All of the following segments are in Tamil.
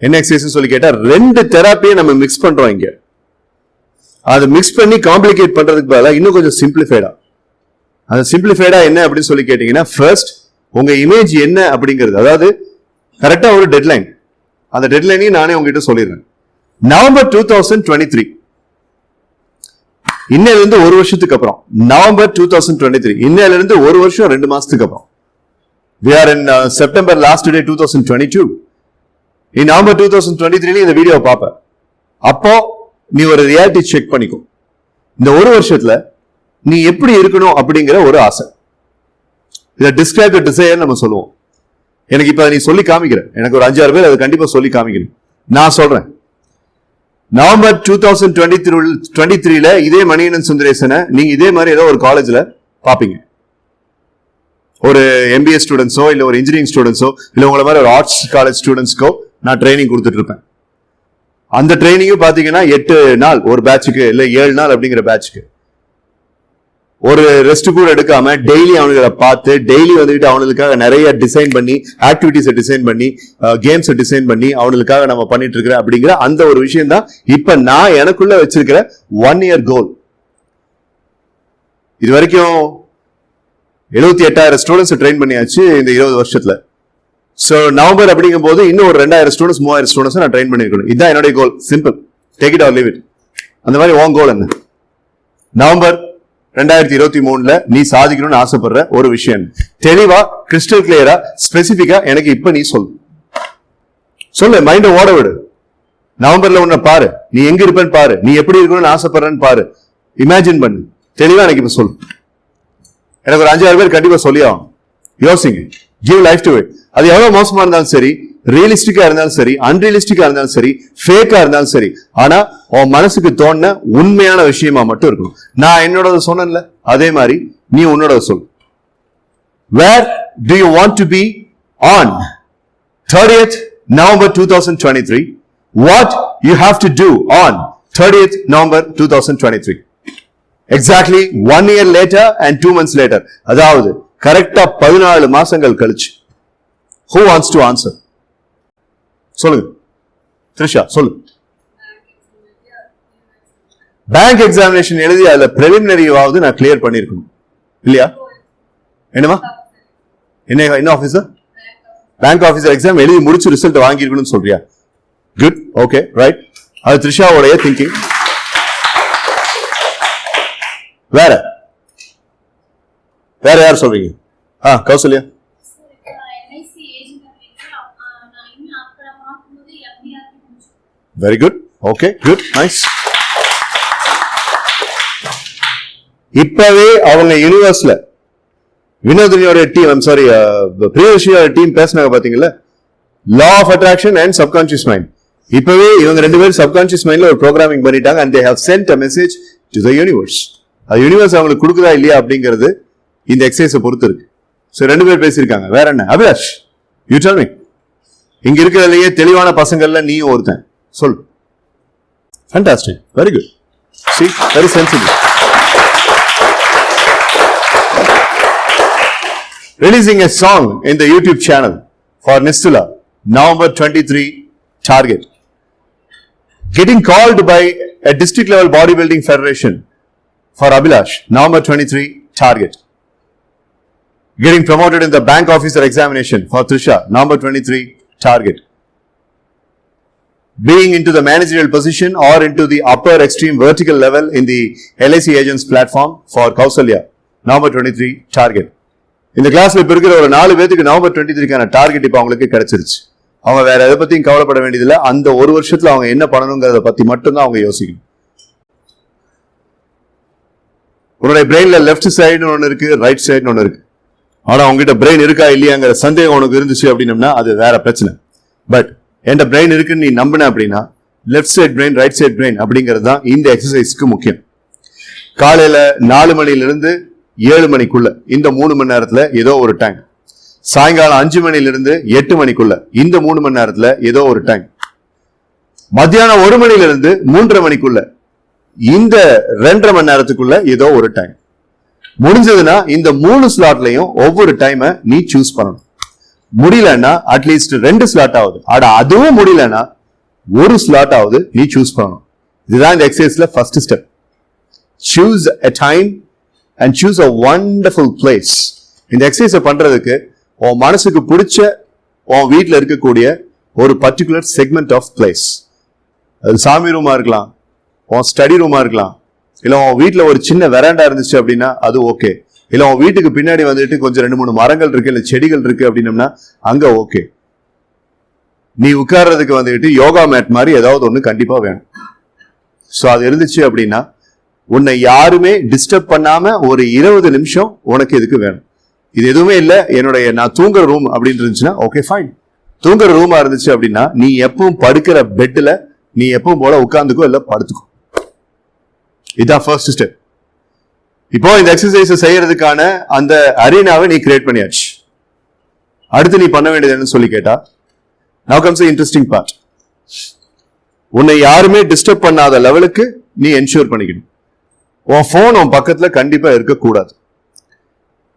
என்ன எக்ஸசைஸ் சொல்லி கேட்டா 2 தெராப்பியை நம்ம மிக்ஸ் பண்றோம் இங்க. அதை மிக்ஸ் பண்ணி காம்ப்ளிகேட் பண்றதுக்கு பதிலாக இன்னும் கொஞ்சம் சிம்பிளிஃபைடா. அது சிம்பிளிஃபைடா என்ன அப்படின்னு சொல்லி கேட்டீங்கன்னா, ஃபர்ஸ்ட் உங்க இமேஜ் என்ன அப்படிங்கிறது, அதாவது கரெக்டா ஒரு டெட்லைன், அந்த டெட்லைனையும் நானே உங்ககிட்ட சொல்லிடுறேன். நவம்பர் 2023, இன்னையில இருந்து ஒரு வருஷத்துக்கு அப்புறம், நவம்பர் 2023, இன்னையில இருந்து ஒரு வருஷம் 2 மாசத்துக்கு அப்புறம், we are in September last day 2022. in November 2023 இந்த வீடியோ பாப்ப, அப்போ நீ ஒரு ரியாலிட்டி செக் பண்ணிக்கோ. இந்த ஒரு வருஷத்துல நீ எப்படி இருக்கணும் அப்படிங்கிற ஒரு ஆசை. இதை டிஸ்கிரைப் தி டிசைர் நம்ம சொல்லுவோம். எனக்கு இப்ப நீ சொல்லி காமிக்கிற, எனக்கு ஒரு 5-6 பேர் அதை கண்டிப்பா சொல்லி காமிக்கணும். நான் சொல்றேன், நவம்பர் 2023 இதே மணிகண்டன் சுந்தரேசனை நீங்க இதே மாதிரி ஏதோ ஒரு காலேஜ்ல பாப்பீங்க. ஒரு MBA ஸ்டூடெண்ட்ஸோ இல்ல ஒரு இன்ஜினியரிங் ஸ்டூடெண்ட்ஸோ இல்ல உங்களை மாதிரி ஒரு ஆர்ட்ஸ் காலேஜ் ஸ்டூடெண்ட்ஸ்க்கோ நான் ட்ரைனிங் கொடுத்துட்டு இருப்பேன். அந்த ட்ரைனிங்கும் பாத்தீங்கன்னா 8 நாள் ஒரு பேட்சுக்கு, இல்ல 7 நாள் அப்படிங்கிற பேட்சுக்கு. ஒரு ரெஸ்ட் கூட எடுக்காம டெய்லி அவனுங்களை பார்த்து, டெய்லி வந்துட்டு அவனுக்காக நிறைய டிசைன் பண்ணி, ஆக்டிவிட்டிஸை டிசைன் பண்ணி, கேம்ஸை டிசைன் பண்ணி அவனுக்காக நம்ம பண்ணிட்டு இருக்கிற அப்படிங்கிற அந்த ஒரு விஷயம் தான் இப்ப நான் எனக்குள்ள வச்சிருக்கிற 1 year கோல். இது வரைக்கும் 78,000 ஸ்டூடெண்ட்ஸ் ட்ரெயின் பண்ணியாச்சு இந்த 20 வருஷத்துல. சோ நவம்பர் அப்படிங்கும் போது இன்னும் ஒரு 2,000 ஸ்டூடெண்ட்ஸ் 3,000 ஸ்டூடெண்ட்ஸ் நான் ட்ரெயின் பண்ணிருக்கணும். இதுதான் என்னுடைய goal. Simple, take it or leave it. அந்த மாதிரி உன் கோல் என்ன? நவம்பர் 2023 நீ சாதிக்கணும்னு ஆசைப்படுற ஒரு விஷயம் தெளிவா, கிறிஸ்டல் கிளியரா, ஸ்பெசிபிக்கா எனக்கு இப்ப நீ சொல்லு. மைண்ட ஓட விடு. நவம்பர்ல உன்னை பாரு, நீ எங்க இருப்பேன்னு பாரு, நீ எப்படி இருக்கணும்னு ஆசைப்படுறன்னு பாரு, இமேஜின் பண்ணு. தெளிவா எனக்கு இப்ப சொல்லு. எனக்கு ஒரு 5-6 பேர் கண்டிப்பா சொல்லி ஆகும். யோசிங்க, கிவ் லைஃப் டு இட். அது எவ்வளவு மோசமா இருந்தாலும் சரி, ரியலிஸ்டிக்கா இருந்தாலும் சரி, அன்ரியலிஸ்டிக்கா இருந்தாலும் சரி, ஃபேக்கா இருந்தாலும் சரி, ஆனா உன் மனசுக்கு தோணுன உண்மையான விஷயமா மட்டும் இருக்கணும். நான் என்னோட சொன்னேன்ல, அதே மாதிரி நீ உன்னோட சொல்லு. Where do you want to be on 30th November 2023? What you have to do on 30th November 2023? Exactly 1 year later and 2 months later. அதாவது கரெக்டா 14 மாசங்கள் கழிச்சு. Who wants to answer? சொல்லுங்க த்ரிஷா, சொல்லு. பேங்க் எக்ஸாமினேஷன் எழுதி அதுல பிரிலிமினரியாவது நான் கிளியர் பண்ணிருக்கணும் இல்லையா? என்னமா என்ன ஆபீசர்? பேங்க் ஆபீசர் எக்ஸாம் எழுதி முடிச்சு ரிசல்ட் வாங்கிருக்கணும்னு சொல்றியா? Good, okay, right. அது த்ரிஷாவோடைய திங்கிங். வேற யார் சொல்றீங்க? Kausalya. Very good, okay, good, nice. இப்பவே அவங்க யூனிவர்ஸ்ல வினோதினியோட டீம், ஐம் சாரி, பிரியதர்ஷினியோட டீம் பேசினாங்க பாத்தீங்களா, law of attraction and subconscious mind. இப்பவே இவங்க 2 பேரும் சப்கான்சியஸ் மைண்ட்ல ஒரு ப்ரோக்ராமிங் பண்ணிட்டாங்க. and they have sent a message to the universe. அது யூனிவர்ஸ் அவங்களுக்கு கொடுக்குதா இல்லையா அப்படிங்கிறது இந்த எக்ஸசைஸை பொறுத்து இருக்கு. சோ 2 பேர் பேசியிருக்காங்க. வேற என்ன? Abhilash, you tell me. இங்க இருக்கிறதுலயே தெளிவான பசங்கள்ல நீயும் ஒருத்தன், சொல். Fantastic, very good. see, very sensitive. Releasing a song in the YouTube channel for Nistula, November 23 target. Getting called by a district level bodybuilding federation for Abhilash, November 23 target. Getting promoted in the bank officer examination for Trisha, November 23 target. Being into the managerial position or into the upper extreme vertical level in the LIC agents platform for Kausalya, November 23 target. இந்த கிளாஸ்ல இப்ப இருக்கிற ஒரு 4 பேருக்கு நவம்பர் 23க்கான டார்கெட் இப்ப அவங்களுக்கு கிடைச்சிருச்சு. அவங்க வேற எதை பத்தியும் கவலைப்பட வேண்டியதில்லை. அந்த ஒரு வருஷத்துல அவங்க என்ன பண்ணணுங்கிறத பத்தி மட்டும்தான் அவங்க யோசிக்கணும். உன்னுடைய பிரெயின்ல லெஃப்ட் சைடுன்னு ஒண்ணு இருக்கு, ரைட் சைடுன்னு ஒண்ணு இருக்கு. ஆனா உங்ககிட்ட பிரெயின் இருக்கா இல்லையாங்கிற சந்தேகம் உனக்கு இருந்துச்சு அப்படின்னம்னா அது வேற பிரச்சனை. பட் என் பிரெயின் இருக்குன்னு நீ நம்பின அப்படின்னா left side brain, right side brain அப்படிங்கிறது தான் இந்த எக்ஸசைஸ்க்கு முக்கியம். காலையில 4 மணிலிருந்து 7 மணிக்குள்ள இந்த 3 மணி நேரத்துல ஏதோ ஒரு டைம், சாயங்காலம் 5 மணிலிருந்து 8 மணிக்குள்ள இந்த 3 மணி நேரத்துல ஏதோ ஒரு டைம், மத்தியானம் 1 மணிலிருந்து 3:30 மணிக்குள்ள இந்த 2.5 மணி நேரத்துக்குள்ள ஏதோ ஒரு டைம். முடிஞ்சதுன்னா இந்த 3 ஸ்லாட்லயும் ஒவ்வொரு டைமை நீ சூஸ் பண்ணணும். முடியலன்னா அட்லீஸ்ட் 2 ஸ்லாட் ஆகுது. அதுவும் முடியலன்னா 1 ஸ்லாட் ஆகுது நீ சூஸ் பண்ணணும். இதுதான் இந்த எக்ஸசைஸ்ல first step. Choose a time and choose a wonderful place. இந்த எக்ஸசைஸை பண்றதுக்கு உன் மனசுக்கு பிடிச்ச உன் வீட்டில் இருக்கக்கூடிய ஒரு பர்டிகுலர் செக்மெண்ட் ஆஃப் பிளேஸ். அது சாமி ரூமா இருக்கலாம், உன் ஸ்டடி ரூமா இருக்கலாம், இல்ல உன் வீட்டில் ஒரு சின்ன வெராண்டா இருந்துச்சு அப்படின்னா அது ஓகே. இல்ல உன் வீட்டுக்கு பின்னாடி வந்துட்டு கொஞ்சம் 2-3 மரங்கள் இருக்கு, இல்ல செடிகள் இருக்கு அப்படின்னம்னா அங்க ஓகே. நீ உட்கார்றதுக்கு வந்துட்டு யோகா மேட் மாதிரி ஏதாவது ஒண்ணு கண்டிப்பா வேணும். சோ அது இருந்துச்சு அப்படின்னா உன்னை யாருமே டிஸ்டர்ப் பண்ணாம ஒரு 20 நிமிஷம் உனக்கு இதுக்கு வேணும். இது எதுவுமே இல்ல நான் தூங்குற ரூம் அப்படின்னு இருந்துச்சுன்னா ஓகே ஃபைன். தூங்குற ரூமா இருந்துச்சு அப்படின்னா நீ எப்பவும் படுக்கிற பெட்ல நீ எப்பவும் போல உட்கார்ந்துக்கோ இல்ல படுத்துக்கோ. இதுதான் ஃபர்ஸ்ட் ஸ்டெப். இப்போ இந்த எக்ஸசைஸ் செய்யறதுக்கான அந்த அரீனாவை நீ கிரியேட் பண்ணியாச்சு. அடுத்து நீ பண்ண வேண்டியது என்னன்னு சொல்லி கேட்டா, now comes the interesting part. உன்னை யாருமே டிஸ்டர்ப் பண்ணாத லெவலுக்கு நீ என்ஷூர் பண்ணிக்கணும். உன் போன் உன் பக்கத்துல கண்டிப்பா இருக்கக்கூடாது.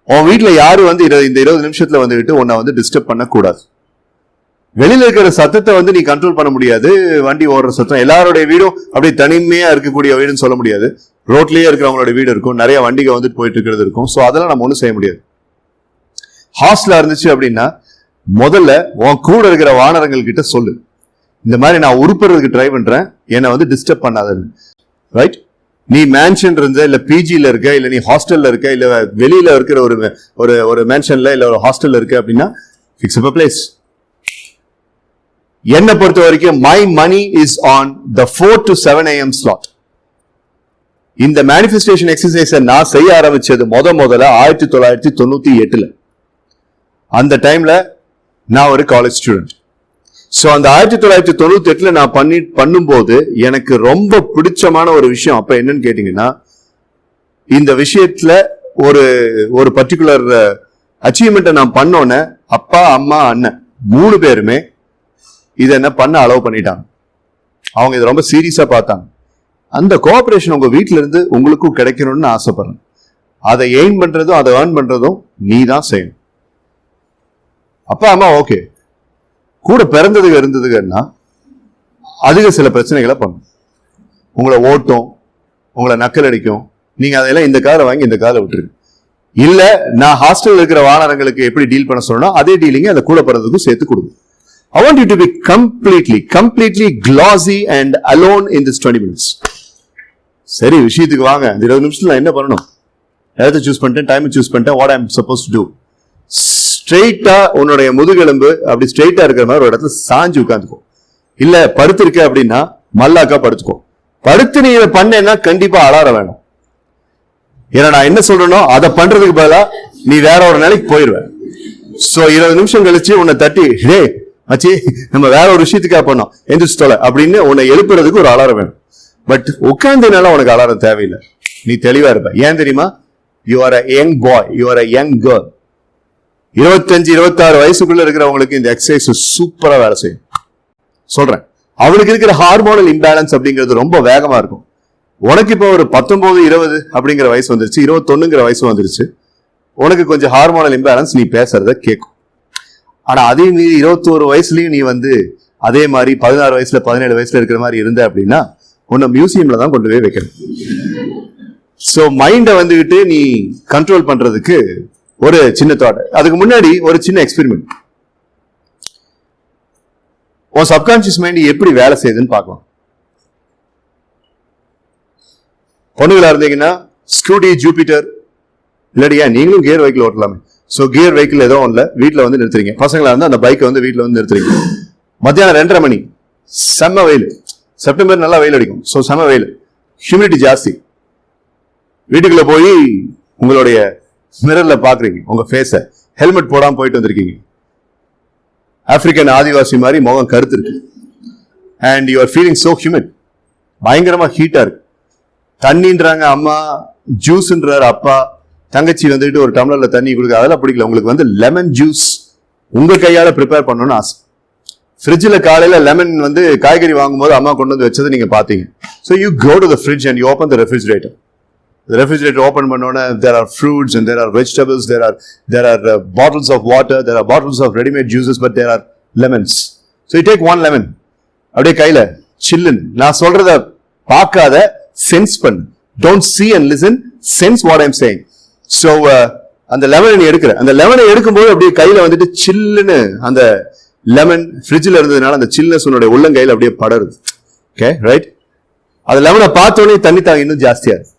உன் வீட்டுல யாரு இந்த 20 நிமிஷத்துல வந்துட்டு உன்னை டிஸ்டர்ப் பண்ண கூடாது. வெளியில இருக்கிற சத்தத்தை நீ கண்ட்ரோல் பண்ண முடியாது. வண்டி ஓடுற சத்தம், எல்லாருடைய வீடும் அப்படியே தனிமையா இருக்கக்கூடிய வீடுன்னு சொல்ல முடியாது. ரோட்லயே இருக்கிறவங்களோட வீடு இருக்கும், நிறைய வண்டிக போயிட்டு இருக்கிறது இருக்கும். சோ அதெல்லாம் நம்ம ஒண்ணும் செய்ய முடியாது. ஹாஸ்டலா இருந்துச்சு அப்படின்னா முதல்ல உன் கூட இருக்கிற வானரங்கள் கிட்ட சொல்லு, இந்த மாதிரி நான் உருப்புறதுக்கு ட்ரை பண்றேன், என்னை டிஸ்டர்ப் பண்ணாதன்னு. ரைட்? நீ மேன்ஷன் இருந்த இல்ல பிஜில இருக்க, இல்ல நீ ஹாஸ்டல்ல இருக்க, இல்ல வெளியில இருக்கிற ஒரு மேன்ஷன்ல இல்ல ஒரு ஹாஸ்டல்ல இருக்க அப்படின்னா ஃபிக்ஸ் அப் a place. என்னை பொறுத்த வரைக்கும் my money is on the 4 to 7 AM slot. இந்த மேனிஃபெஸ்டேஷன் எக்ஸசைஸை நான் செய்ய ஆரம்பிச்சது முதல்ல 1998. அந்த டைம்ல நான் ஒரு காலேஜ் ஸ்டூடெண்ட். சோ அந்த 1998 நான் பண்ணும்போது எனக்கு ரொம்ப பிடிச்சமான ஒரு விஷயம் அப்ப என்னன்னு கேட்டீங்கன்னா, இந்த விஷயத்துல ஒரு பர்டிகுலர் அச்சீவ்மெண்ட்டை நான் பண்ணோன்னே அப்பா அம்மா அண்ணன் 3 பேருமே இதை என்ன பண்ண அலோவ் பண்ணிட்டாங்க. அவங்க இதை ரொம்ப சீரியஸா பார்த்தாங்க. அந்த கோஆபரேஷன் உங்க வீட்டுல இருந்து உங்களுக்கும் கிடைக்கணும்னு ஆசைப்படுறேன். அதை எய்ம் பண்றதும் அதை ஏர்ன் பண்றதும் நீ தான் செய்யணும். அப்பா அம்மா ஓகே, கூட பிறந்ததுக்கு இருந்ததுன்னா அதுக்கு சில பிரச்சனைகளை பண்ணும். உங்களை ஓட்டும், உங்களை நக்கல் அடிக்கும். நீங்க அதெல்லாம் இந்த காரை வாங்கி இந்த காரை விட்டுருங்க. இல்ல நான் ஹாஸ்டல் இருக்கிற வானரங்களுக்கு எப்படி டீல் பண்ண சொல்லணும் அதே டீலிங்க அந்த கூட பிறந்ததுக்கும் சேர்த்து கொடுங்க. I want you to be completely glossy and alone in this 20 minutes. சரி, விஷயத்துக்கு வாங்க. இந்த 20 நிமிஷத்துல நான் என்ன பண்ணணும்? இடத்தை சூஸ் பண்ணிட்டேன், டைம் சூஸ் பண்ணிட்டேன். what I'm supposed to do? ஸ்ட்ரெயிட்டா உன்னுடைய முதுகெலும்பு அப்படி ஸ்ட்ரெயிட்டா இருக்கிற மாதிரி ஒரு இடத்துல சாஞ்சு உட்காந்துக்கோ. இல்ல படுத்திருக்க அப்படின்னா மல்லாக்கா படுத்துக்கோ. படுத்து நீ இதை பண்ணேன்னா கண்டிப்பா அலார வேணும். ஏன்னா நான் என்ன சொல்றேனோ அதை பண்றதுக்கு பதிலா நீ வேற ஒரு நிலைக்கு போயிடுவேன். சோ 20 நிமிஷம் கழிச்சு உன்னை தட்டி, ஹே மச்சி நம்ம வேற ஒரு விஷயத்துக்காக பண்ணோம் எந்திரிச்சு தொலை அப்படின்னு உன்னை எழுப்புறதுக்கு ஒரு அலாரம் வேணும். பட் உட்கார்ந்தனால உனக்கு அலாரம் தேவையில்லை. நீ தெளிவா இருப்ப. ஏன் தெரியுமா? You are a young boy, you are a young girl. 25-26 வயசுக்குள்ள இருக்கிறவங்களுக்கு இந்த எக்ஸசைஸ் சூப்பரா வேலை செய்யும். சொல்றேன், அவளுக்கு இருக்கிற ஹார்மோனல் இம்பேலன்ஸ் அப்படிங்கிறது ரொம்ப வேகமா இருக்கும். உனக்கு இப்போ ஒரு 19-20 அப்படிங்கிற வயசு வந்துருச்சு, 21ங்கிற வயசு வந்துருச்சு. உனக்கு கொஞ்சம் ஹார்மோனல் இம்பேலன்ஸ், நீ பேசுறத கேட்கும். ஆனா அதே மீறி 21 வயசுலயும் நீ அதே மாதிரி 16 வயசுல 17 வயசுல இருக்கிற மாதிரி இருந்த அப்படின்னா உன்னை மியூசியம்ல தான் கொண்டு போய் வைக்கணும். சோ மைண்ட நீ கண்ட்ரோல் பண்றதுக்கு ஒரு சின்ன தாட். அதுக்கு முன்னாடி ஒரு சின்ன எக்ஸ்பெரிமெண்ட். உன் சப்கான்சியஸ் மைண்ட் எப்படி வேலை செய்யுதுன்னு பார்க்கலாம். பொண்ணுகளா இருந்தீங்கன்னா ஸ்கூட்டி, ஜூபிட்டர், இல்லாடியா நீங்களும் கியர் வெஹிக்கிள் ஓட்டலாமே. சோ கியர் வெஹிக்கிள் ஏதோ ஒன்றுல வீட்டுல நிறுத்துறீங்க. பசங்களா இருந்தா அந்த பைக்கை வீட்டுல நிறுத்துறீங்க. மத்தியானம் 2:30 மணி, செம்ம வெயில். செப்டம்பர் நல்லா வெயில் அடிக்கும். சோ செம்ம வெயில், ஹியூமிடிட்டி ஜாஸ்தி. வீட்டுக்குள்ள போய் உங்களுடைய மிரர்ல பாக்குறீங்க உங்க ஃபேஸ. ஹெல்மெட் போடாம போயிட்டு வந்திருக்கீங்க. ஆப்பிரிக்கன் ஆதிவாசி மாதிரி முகம் கருத்து இருக்கு. And you are feeling so humid. பயங்கரமா ஹீட்டா இருக்கு. தண்ணின்றாங்க அம்மா, ஜூஸ்ன்றாரு அப்பா, தங்கச்சி ஒரு டம்ளர்ல தண்ணி கொடுக்க. அதெல்லாம் பிடிக்கல. உங்களுக்கு லெமன் ஜூஸ் உங்க கையால ப்ரிப்பேர் பண்ணணும்னு ஆசை. ஃப்ரிட்ஜில் காலையில லெமன் காய்கறி வாங்கும் போது அம்மா கொண்டு வச்சதை நீங்க பாத்தீங்க. So you go to the fridge and you open the refrigerator. The refrigerator open பண்ணோன்னா there are fruits and there are vegetables, there are bottles of water, there are bottles of ready-made juices, but there are lemons. So you take one lemon, அப்படியே கையில சில்லுன்னு, நான் சொல்றத பார்க்காத, சென்ஸ் பண்ணு. Don't see and listen, sense what I'm saying. So அந்த லெமனை நீ எடுக்கிற, அந்த லெமனை எடுக்கும்போது அப்படியே கையில வந்துட்டு சில்லுன்னு அந்த லெமன் ஃப்ரிட்ஜில் இருந்ததுனால அந்த சில்னஸ் உன்னுடைய உள்ளங்கையில் அப்படியே படருது. Okay right? அந்த லெமனை பார்த்தோன்னே தண்ணி தாங்க இன்னும் ஜாஸ்தியா இருக்கு.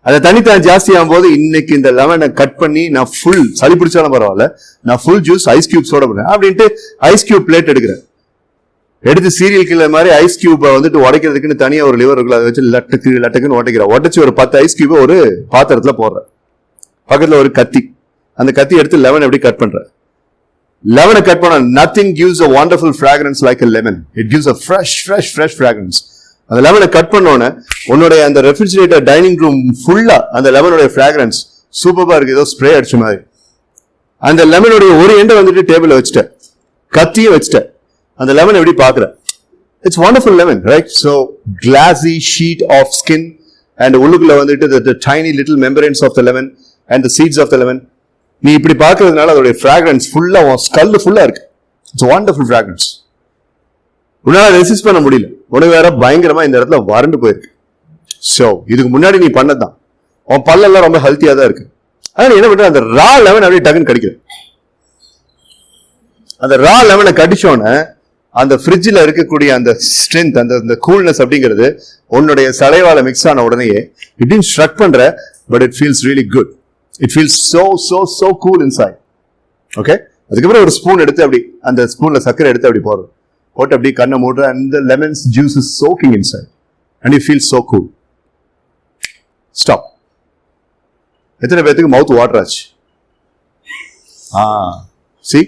அந்த தண்ணி தாங்க ஜாஸ்தி ஆகும் போது இன்னைக்கு இந்த லெமனை கட் பண்ணி நான் ஃபுல், சளி பிடிச்சாலும் பரவாயில்ல, நான் ஃபுல் ஜூஸ் ஐஸ் கியூப்ஸோட பண்ணேன் அப்படின்ட்டு ஐஸ் கியூப் பிளேட் எடுக்கிறேன். எடுத்து சீரியல் கில்லர் மாதிரி ஐஸ் கியூபை வந்துட்டு உடைக்கிறதுக்குன்னு தனியாக ஒரு லிவர் இருக்குல்ல, அதை வச்சு லட்டுக்குன்னு உடைக்கிறேன். உடைச்சு ஒரு 10 ஐஸ் கியூபை ஒரு பாத்திரத்தில் போடுறேன். பக்கத்தில் ஒரு கத்தி, அந்த கத்தி எடுத்து லெமன் எப்படி கட் பண்றேன். லெமனை கட் பண்ண nothing gives a wonderful fragrance like a lemon. It gives a fresh fragrance. அந்த லெமனை கட் பண்ணோன்னே உன்னுடைய அந்த ரெஃப்ரிஜிரேட்டர் டைனிங் ரூம் ஃபுல்லா அந்த லெமனுடைய ஃப்ராக்ரன்ஸ் சூப்பரா இருக்கு, ஏதோ ஸ்ப்ரே அடிச்ச மாதிரி. அந்த லெமனுடைய ஒரு எண்டை வந்துட்டு டேபிள்ல வச்சுட்டேன், கத்தியும் வச்சுட்டேன். அந்த லெமன் எப்படி பாக்குற? It's wonderful lemon, right? So glassy sheet of skin and உள்ளுக்குள்ள வந்துட்டு the tiny little membranes of the lemon and the seeds of the lemon. நீ இப்படி பார்க்கறதுனால அதோடைய ஃப்ராக்ரன்ஸ் ஃபுல்லா ஸ்கல் ஃபுல்லா இருக்கு. It's wonderful fragrance. உன்னால ரெசிஸ்ட் பண்ண முடியல, உனக்கு வேற பயங்கரமா இந்த இடத்துல வறண்டு போயிருக்கு. சோ இதுக்கு முன்னாடி நீ பண்ணதான் உன் பல்லெல்லாம் ரொம்ப ஹெல்த்தியா தான் இருக்கு. ஆனா நீ என்ன பண்ற, அந்த ரா லெமன் அப்படியே டக்குன்னு கடிக்கிற. அந்த ரா லெமனை கடிச்சோன்னு அந்த ஃப்ரிட்ஜில் இருக்கக்கூடிய அந்த ஸ்ட்ரென்த், அந்த கூல்னஸ் அப்படிங்கிறது உன்னுடைய சலைவால மிக்ஸ் ஆன உடனேயே இப்படின்னு ஸ்ட்ரக் பண்ற, but it feels really good. It feels so cool inside. Okay? அதுக்கப்புறம் ஒரு ஸ்பூன் எடுத்து அப்படி அந்த ஸ்பூன்ல சக்கரை எடுத்து அப்படி போட்டு அப்படி கண்ணை மூடுற, and the lemon's juice is soaking inside and you feel so cool. Stop. எத்தனை பேருக்கு மவுத் வாட்டர் ஆச்சு? See?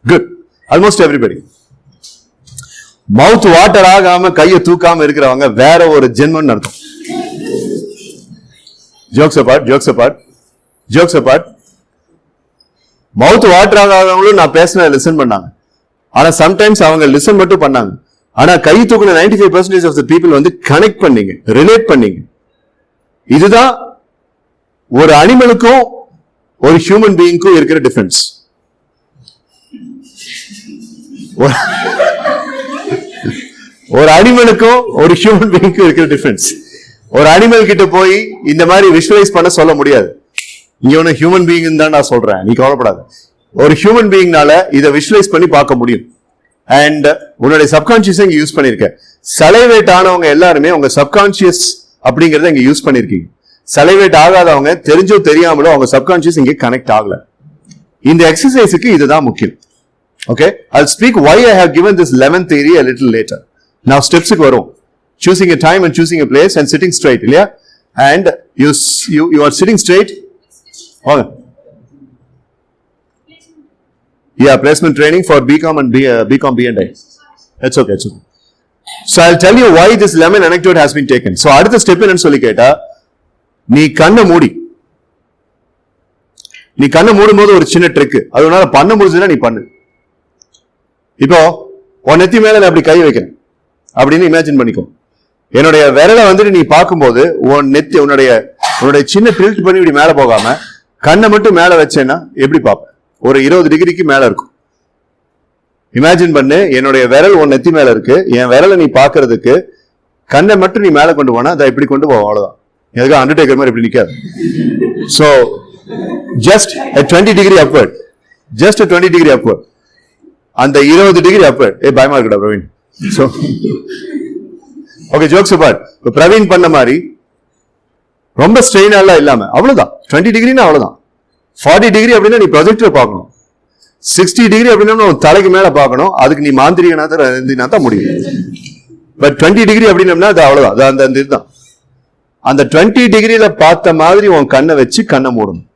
Good. Almost everybody. மவுத் வாட்டர் ஆகாம கையை தூக்காம இருக்கிறவங்க வேற ஒரு ஜென்மம்னு அர்த்தம். Jokes apart. மவுத் வாட்டர் ஆகாதவங்களும் நான் பேசின லிசன் பண்ணாங்க. ஆனா சம்டைம்ஸ் அவங்க லிசன் மட்டும் பண்ணாங்க. ஆனா கை தூக்குன 95% ஆஃப் த பீப்புள் வந்து கனெக்ட் பண்ணீங்க, ரிலேட் பண்ணீங்க. இதுதான் ஒரு அனிமலுக்கும் ஒரு ஹியூமன் பீயிங்க்கும் இருக்கிற டிஃபரன்ஸ். ஒரு அனிமலுக்கும் ஒரு ஹியூமன் பீயிங்க்கும் இருக்கிற டிஃபரன்ஸ். ஒரு அனிமல் கிட்ட போய் இந்த மாதிரி விஷுவலைஸ் பண்ண சொல்ல முடியாது. இங்க ஒண்ணு ஹியூமன் பீயிங் தான் நான் சொல்றேன், நீ கவலைப்படாத. ஒரு ஹியூமன் பீயிங்னால இதை விஷுவலைஸ் பண்ணி பார்க்க முடியும். அண்ட் உன்னுடைய சப்கான்சியஸ் இங்க யூஸ் பண்ணிருக்க. சலைவேட் ஆனவங்க எல்லாருமே உங்க சப்கான்சியஸ் அப்படிங்கறத இங்க யூஸ் பண்ணிருக்கீங்க. சலைவேட் ஆகாதவங்க தெரிஞ்சோ தெரியாமலோ அவங்க சப்கான்சியஸ் இங்க கனெக்ட் ஆகல. இந்த எக்ஸசைஸுக்கு இதுதான் முக்கியம். Okay, I'll speak why I have given this lemon theory a little later. Now steps க்கு வரும். Choosing a time and choosing a place and sitting straight, இல்லையா? And you are sitting straight. Okay. Yeah, placement training for BCom and BCom B&I. It's okay. So I'll tell you why this lemon anecdote has been taken. So அடுத்த ஸ்டெப் என்னன்னு சொல்லி கேட்டா, நீ கண்ணை மூடும்போது ஒரு சின்ன ட்ரிக், அது உன்னால பண்ண முடிஞ்சதுன்னா நீ பண்ணு. இப்போ உன் நெத்தி மேல நான் அப்படி கை வைக்கிறேன் அப்படின்னு இமேஜின் பண்ணிக்கோ. என்னுடைய விரலை வந்துட்டு நீ பார்க்கும்போது உன் நெத்தி உன்னுடைய சின்ன டில்ட் பண்ணி இப்படி மேல போகாம கண்ணை மட்டும் மேல வச்சேன்னா எப்படி பார்ப்பேன்? ஒரு 20 டிகிரிக்கு மேல இருக்கும். இமேஜின் பண்ணு, என்னுடைய விரல் உன் நெத்தி மேல இருக்கு, என் விரலை நீ பாக்குறதுக்கு கண்ணை மட்டும் நீ மேல கொண்டு போனா அதை இப்படி கொண்டு போவோம், அவ்வளவுதான். எதுக்கு அண்டர்டேக்கர் மாதிரி இப்படி நிக்காது. So just a 20 degree upward, just a 20 degree upward. அந்த 20 டிகிரி upward. பயமா இருக்குடா Praveen. So okay, jokes apart. இப்போ பிரவீன் பண்ண மாதிரி ரொம்ப ஸ்ட்ரெயினெல்லாம் இல்லாம அவ்வளவுதான். 20 டிகிரினா அவ்வளவுதான். 40 டிகிரி அப்படின்னா நீ ப்ரொஜெக்டர் பார்க்கணும். 60 டிகிரி அப்படின்னா தலைக்கு மேல பார்க்கணும். அதுக்கு நீ மாந்திரிகனா தான் முடியும். பட் 20 டிகிரி அப்படின்னம்னா அது அவ்வளவுதான். அந்த இதுதான். அந்த 20 டிகிரியில பார்த்த மாதிரி உன் கண்ணை வச்சு கண்ணை மூடணும்.